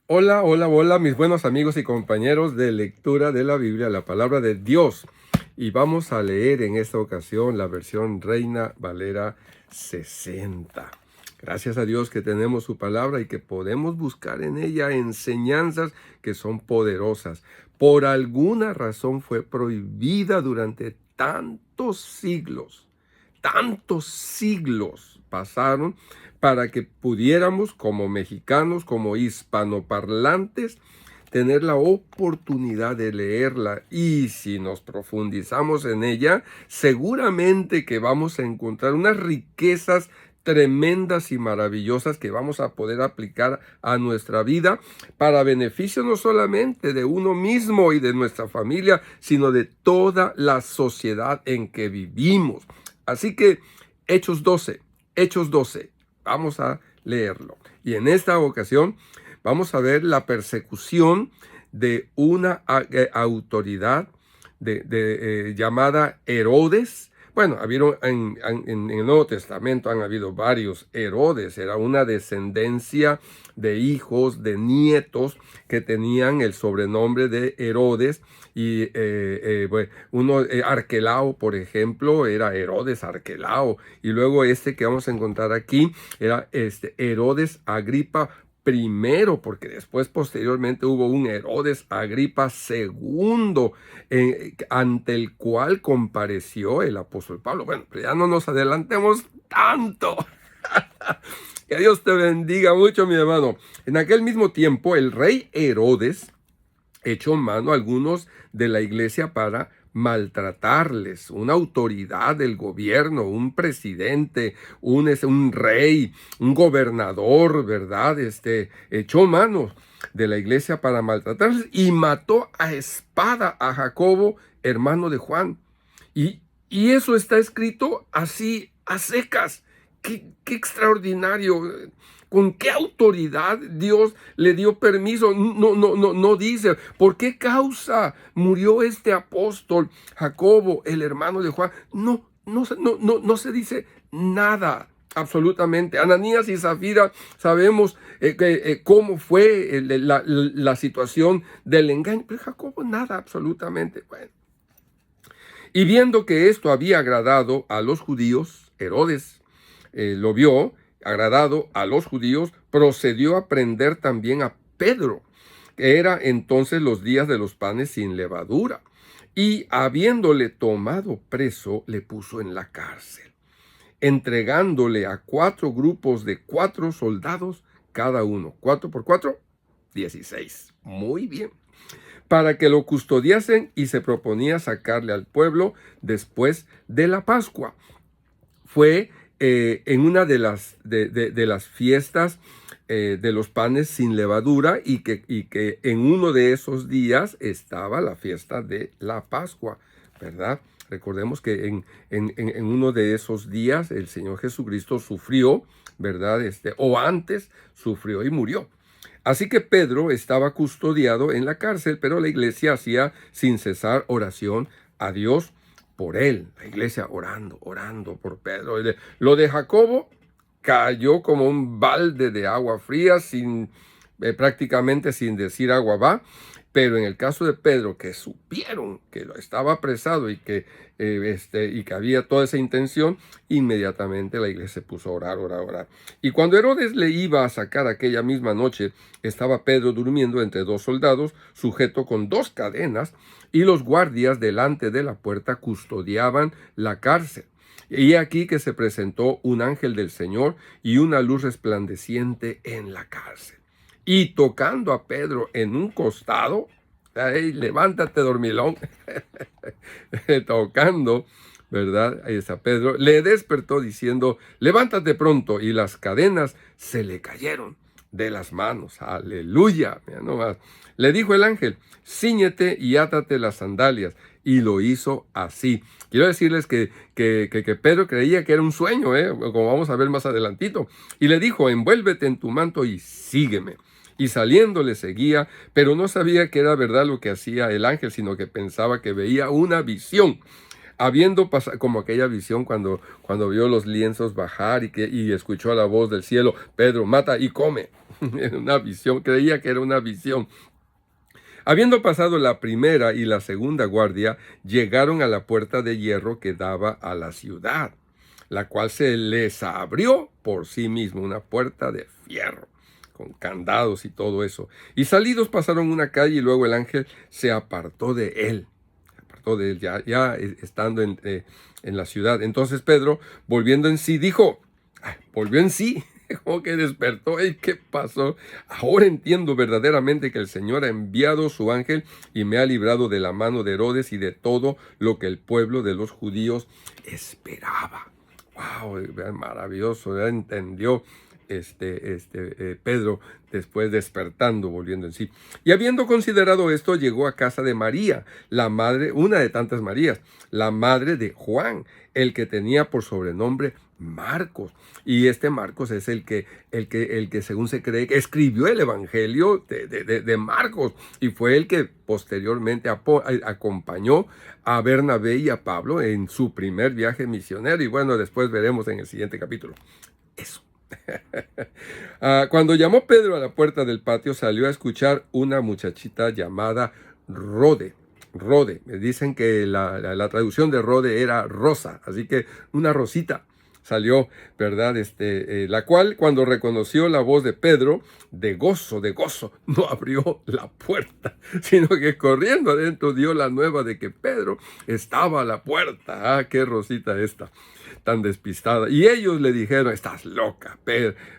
Hola, hola, hola, mis buenos amigos y compañeros de lectura de la Biblia, la palabra de Dios. Y vamos a leer en esta ocasión la versión Reina Valera 60. Gracias a Dios que tenemos su palabra y que podemos buscar en ella enseñanzas que son poderosas. Por alguna razón fue prohibida durante tantos siglos pasaron para que pudiéramos como mexicanos, como hispanoparlantes, tener la oportunidad de leerla. Y si nos profundizamos en ella, seguramente que vamos a encontrar unas riquezas tremendas y maravillosas que vamos a poder aplicar a nuestra vida para beneficio no solamente de uno mismo y de nuestra familia, sino de toda la sociedad en que vivimos. Así que Hechos 12, vamos a leerlo. Y en esta ocasión vamos a ver la persecución de una autoridad llamada Herodes. Bueno, en el Nuevo Testamento han habido varios Herodes. Era una descendencia de hijos, de nietos que tenían el sobrenombre de Herodes. Y Arquelao, por ejemplo, era Herodes Arquelao. Y luego este que vamos a encontrar aquí era Herodes Agripa primero, porque después posteriormente hubo un Herodes Agripa segundo, ante el cual compareció el apóstol Pablo. Bueno, pero ya no nos adelantemos tanto. Que Dios te bendiga mucho, mi hermano. En aquel mismo tiempo, el rey Herodes echó mano a algunos de la iglesia para maltratarles. Una autoridad del gobierno, un presidente, un rey, un gobernador, ¿verdad? Echó mano de la iglesia para maltratarles y mató a espada a Jacobo, hermano de Juan. Y eso está escrito así, a secas. Qué extraordinario. ¿Con qué autoridad Dios le dio permiso? No dice. ¿Por qué causa murió este apóstol Jacobo, el hermano de Juan? No se dice nada. Absolutamente. Ananías y Zafira sabemos cómo fue la situación del engaño. Pero Jacobo nada, absolutamente. Bueno. Y viendo que esto había agradado a los judíos, Herodes lo vio, agradado a los judíos, procedió a prender también a Pedro, que era entonces los días de los panes sin levadura. Y habiéndole tomado preso, le puso en la cárcel, entregándole a 4 grupos de 4 soldados cada uno. 4 por 4, 16. Muy bien. Para que lo custodiasen, y se proponía sacarle al pueblo después de la Pascua. Fue en una de las fiestas de los panes sin levadura y que en uno de esos días estaba la fiesta de la Pascua, ¿verdad? Recordemos que en uno de esos días el Señor Jesucristo sufrió, ¿verdad? O antes sufrió y murió. Así que Pedro estaba custodiado en la cárcel, pero la iglesia hacía sin cesar oración a Dios por él. La iglesia orando por Pedro. Lo de Jacobo cayó como un balde de agua fría, prácticamente sin decir agua va. Pero en el caso de Pedro, que supieron que lo estaba apresado y que había toda esa intención, inmediatamente la iglesia se puso a orar. Y cuando Herodes le iba a sacar aquella misma noche, estaba Pedro durmiendo entre 2 soldados, sujeto con 2 cadenas, y los guardias delante de la puerta custodiaban la cárcel. Y aquí que se presentó un ángel del Señor y una luz resplandeciente en la cárcel. Y tocando a Pedro en un costado, ¡ay, levántate, dormilón! Tocando, ¿verdad? Ahí está Pedro, le despertó diciendo, levántate pronto, y las cadenas se le cayeron de las manos. ¡Aleluya! Mira nomás. Le dijo el ángel, cíñete y átate las sandalias. Y lo hizo así. Quiero decirles que Pedro creía que era un sueño, como vamos a ver más adelantito. Y le dijo, envuélvete en tu manto y sígueme. Y saliendo le seguía, pero no sabía que era verdad lo que hacía el ángel, sino que pensaba que veía una visión. Habiendo pasado, como aquella visión cuando vio los lienzos bajar y escuchó la voz del cielo, Pedro, mata y come. Era una visión, creía que era una visión. Habiendo pasado la primera y la segunda guardia, llegaron a la puerta de hierro que daba a la ciudad, la cual se les abrió por sí misma, una puerta de fierro, con candados y todo eso. Y salidos pasaron una calle y luego el ángel se apartó de él. Se apartó de él ya estando en la ciudad. Entonces Pedro, volviendo en sí, dijo, volvió en sí. Como que despertó. ¿Y qué pasó? Ahora entiendo verdaderamente que el Señor ha enviado su ángel y me ha librado de la mano de Herodes y de todo lo que el pueblo de los judíos esperaba. ¡Wow! Maravilloso. Ya entendió Pedro, después despertando, volviendo en sí. Y habiendo considerado esto, llegó a casa de María, la madre, una de tantas Marías, la madre de Juan, el que tenía por sobrenombre Marcos. Y este Marcos es el que según se cree que escribió el evangelio de Marcos, y fue el que posteriormente acompañó a Bernabé y a Pablo en su primer viaje misionero. Y bueno, después veremos en el siguiente capítulo eso. Cuando llamó Pedro a la puerta del patio, salió a escuchar una muchachita llamada Rode. Rode, me dicen que la traducción de Rode era rosa, así que una rosita salió, ¿verdad? La cual, cuando reconoció la voz de Pedro, de gozo, no abrió la puerta, sino que corriendo adentro dio la nueva de que Pedro estaba a la puerta. ¡Qué rosita esta! Tan despistada. Y ellos le dijeron, estás loca,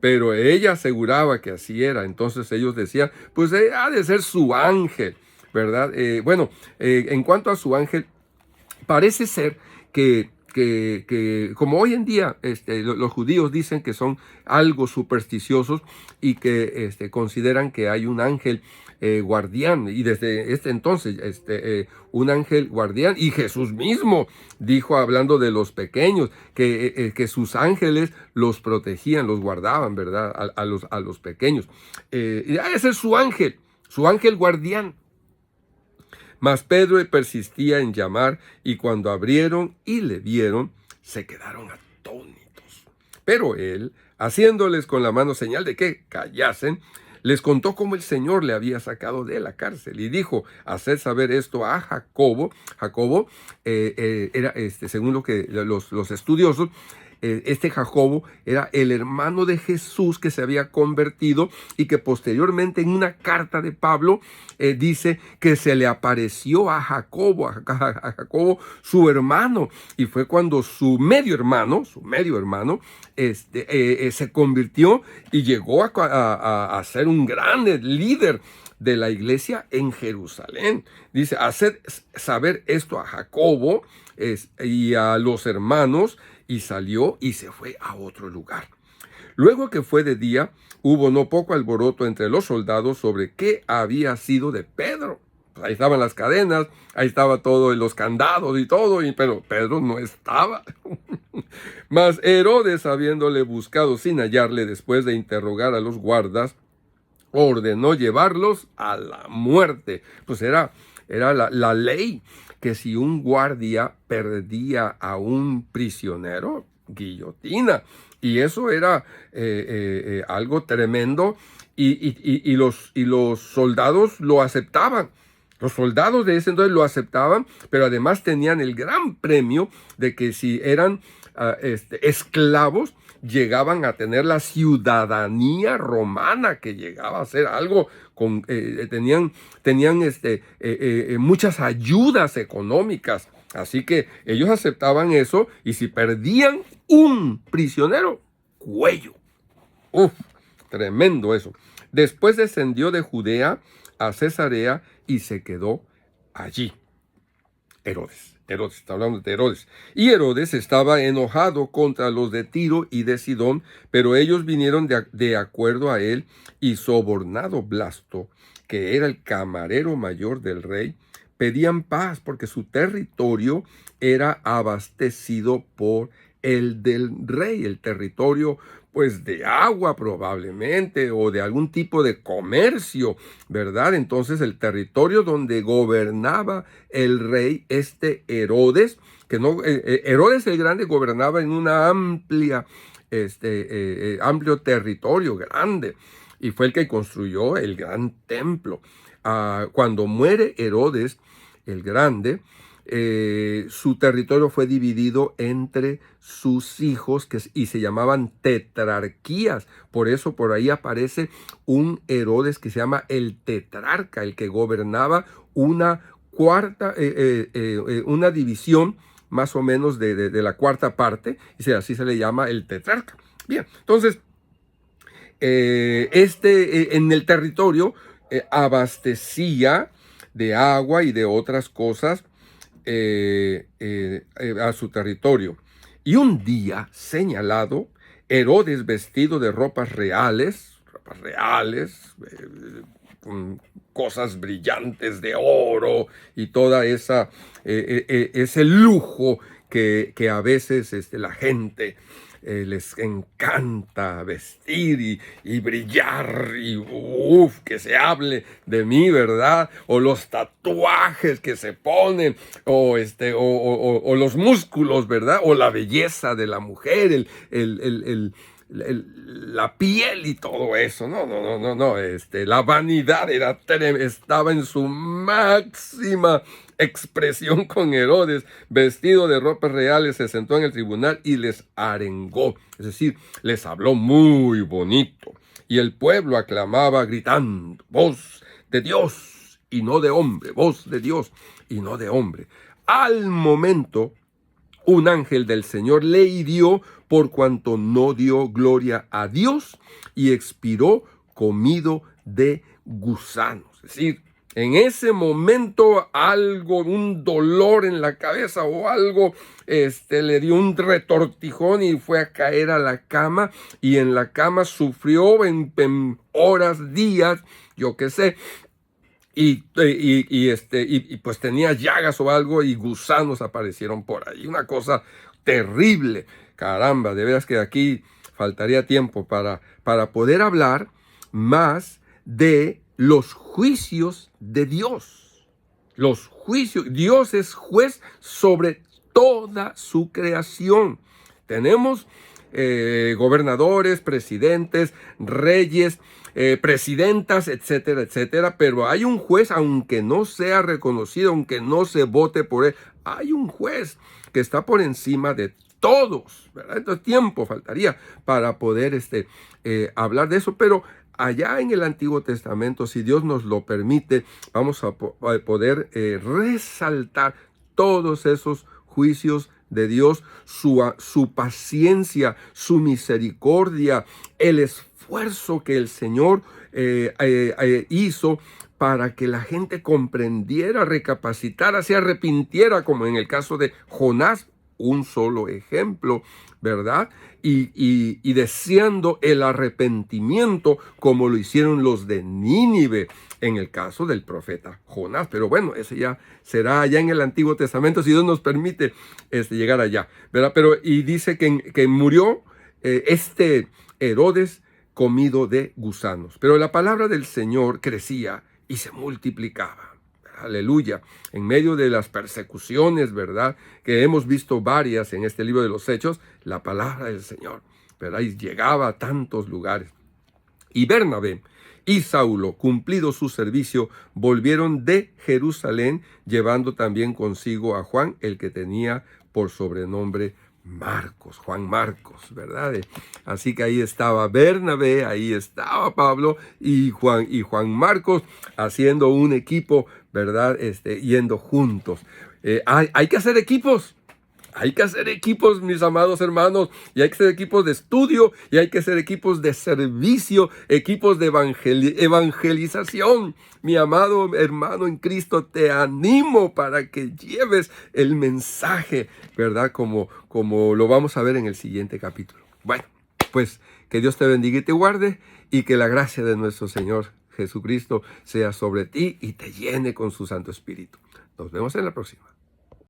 pero ella aseguraba que así era. Entonces ellos decían, pues ha de ser su ángel, ¿verdad? En cuanto a su ángel, parece ser que como hoy en día los judíos dicen que son algo supersticiosos y que consideran que hay un ángel guardián, y desde entonces un ángel guardián, y Jesús mismo dijo, hablando de los pequeños, que sus ángeles los protegían, los guardaban, ¿verdad? A los pequeños. Ese es su ángel guardián. Mas Pedro persistía en llamar, y cuando abrieron y le vieron, se quedaron atónitos. Pero él, haciéndoles con la mano señal de que callasen, les contó cómo el Señor le había sacado de la cárcel y dijo, haced saber esto a Jacobo. Jacobo era, según lo que los estudiosos, Jacobo era el hermano de Jesús que se había convertido y que posteriormente en una carta de Pablo dice que se le apareció a Jacobo su hermano, y fue cuando su medio hermano se convirtió y llegó a ser un gran líder de la iglesia en Jerusalén. Dice, haced saber esto a Jacobo y a los hermanos, y salió y se fue a otro lugar. Luego que fue de día, hubo no poco alboroto entre los soldados sobre qué había sido de Pedro. Pues ahí estaban las cadenas, ahí estaba todo, los candados y todo, pero Pedro no estaba. Mas Herodes, habiéndole buscado sin hallarle, después de interrogar a los guardas, ordenó llevarlos a la muerte. Pues era la ley que si un guardia perdía a un prisionero, guillotina. Y eso era algo tremendo, y los soldados lo aceptaban. Los soldados de ese entonces lo aceptaban, pero además tenían el gran premio de que si eran esclavos, llegaban a tener la ciudadanía romana, que llegaba a ser algo tenían muchas ayudas económicas. Así que ellos aceptaban eso, y si perdían un prisionero, cuello. Uf, tremendo eso. Después descendió de Judea a Cesarea y se quedó allí. Herodes, está hablando de Herodes. Y Herodes estaba enojado contra los de Tiro y de Sidón, pero ellos vinieron de acuerdo a él, y sobornado Blasto, que era el camarero mayor del rey, pedían paz porque su territorio era abastecido por el del rey, el territorio pues de agua probablemente, o de algún tipo de comercio, ¿verdad? Entonces el territorio donde gobernaba el rey, Herodes, Herodes el Grande gobernaba en una amplio territorio grande. y fue el que construyó el gran templo. Cuando muere Herodes el Grande, su territorio fue dividido entre sus hijos y se llamaban tetrarquías. Por eso por ahí aparece un Herodes que se llama el tetrarca, el que gobernaba una una división más o menos de la cuarta parte, y así se le llama el tetrarca. Bien, entonces, en el territorio abastecía de agua y de otras cosas a su territorio. Y un día señalado, Herodes, vestido de ropas reales, con cosas brillantes de oro y toda ese lujo que a veces la gente les encanta vestir y brillar y que se hable de mí, ¿verdad? O los tatuajes que se ponen o los músculos, ¿verdad? O la belleza de la mujer, la piel y todo eso. No. La vanidad estaba en su máxima expresión con Herodes, vestido de ropas reales, se sentó en el tribunal y les arengó, es decir, les habló muy bonito. Y el pueblo aclamaba gritando, voz de Dios y no de hombre, voz de Dios y no de hombre. Al momento, un ángel del Señor le hirió por cuanto no dio gloria a Dios y expiró comido de gusanos. Es decir, en ese momento un dolor en la cabeza o algo, le dio un retortijón y fue a caer a la cama, y en la cama sufrió en horas, días, yo qué sé, y pues tenía llagas o algo y gusanos aparecieron por ahí. Una cosa terrible. Caramba, de veras que aquí faltaría tiempo para poder hablar más de los juicios de Dios. Los juicios. Dios es juez sobre toda su creación. Tenemos gobernadores, presidentes, reyes, presidentas, etcétera, etcétera, pero hay un juez, aunque no sea reconocido, aunque no se vote por él, hay un juez que está por encima de todos, ¿verdad? Entonces tiempo faltaría para poder hablar de eso, pero allá en el Antiguo Testamento, si Dios nos lo permite, vamos a poder resaltar todos esos juicios de Dios, su paciencia, su misericordia, el esfuerzo que el Señor hizo para que la gente comprendiera, recapacitara, se arrepintiera, como en el caso de Jonás, un solo ejemplo, ¿verdad? Y deseando el arrepentimiento, como lo hicieron los de Nínive en el caso del profeta Jonás. Pero bueno, ese ya será allá en el Antiguo Testamento, si Dios nos permite llegar allá, ¿verdad? Pero y dice que murió Herodes comido de gusanos. Pero la palabra del Señor crecía y se multiplicaba. Aleluya. En medio de las persecuciones, ¿verdad?, que hemos visto varias en este libro de los Hechos, la palabra del Señor, ¿verdad?, y llegaba a tantos lugares. Y Bernabé y Saulo, cumplido su servicio, volvieron de Jerusalén, llevando también consigo a Juan, el que tenía por sobrenombre Marcos, Juan Marcos, ¿verdad? Así que ahí estaba Bernabé, ahí estaba Pablo y Juan Marcos haciendo un equipo, ¿verdad? Yendo juntos. Hay que hacer equipos. Hay que hacer equipos, mis amados hermanos, y hay que hacer equipos de estudio, y hay que hacer equipos de servicio, equipos de evangelización. Mi amado hermano en Cristo, te animo para que lleves el mensaje, ¿verdad? Como lo vamos a ver en el siguiente capítulo. Bueno, pues que Dios te bendiga y te guarde, y que la gracia de nuestro Señor Jesucristo sea sobre ti y te llene con su Santo Espíritu. Nos vemos en la próxima.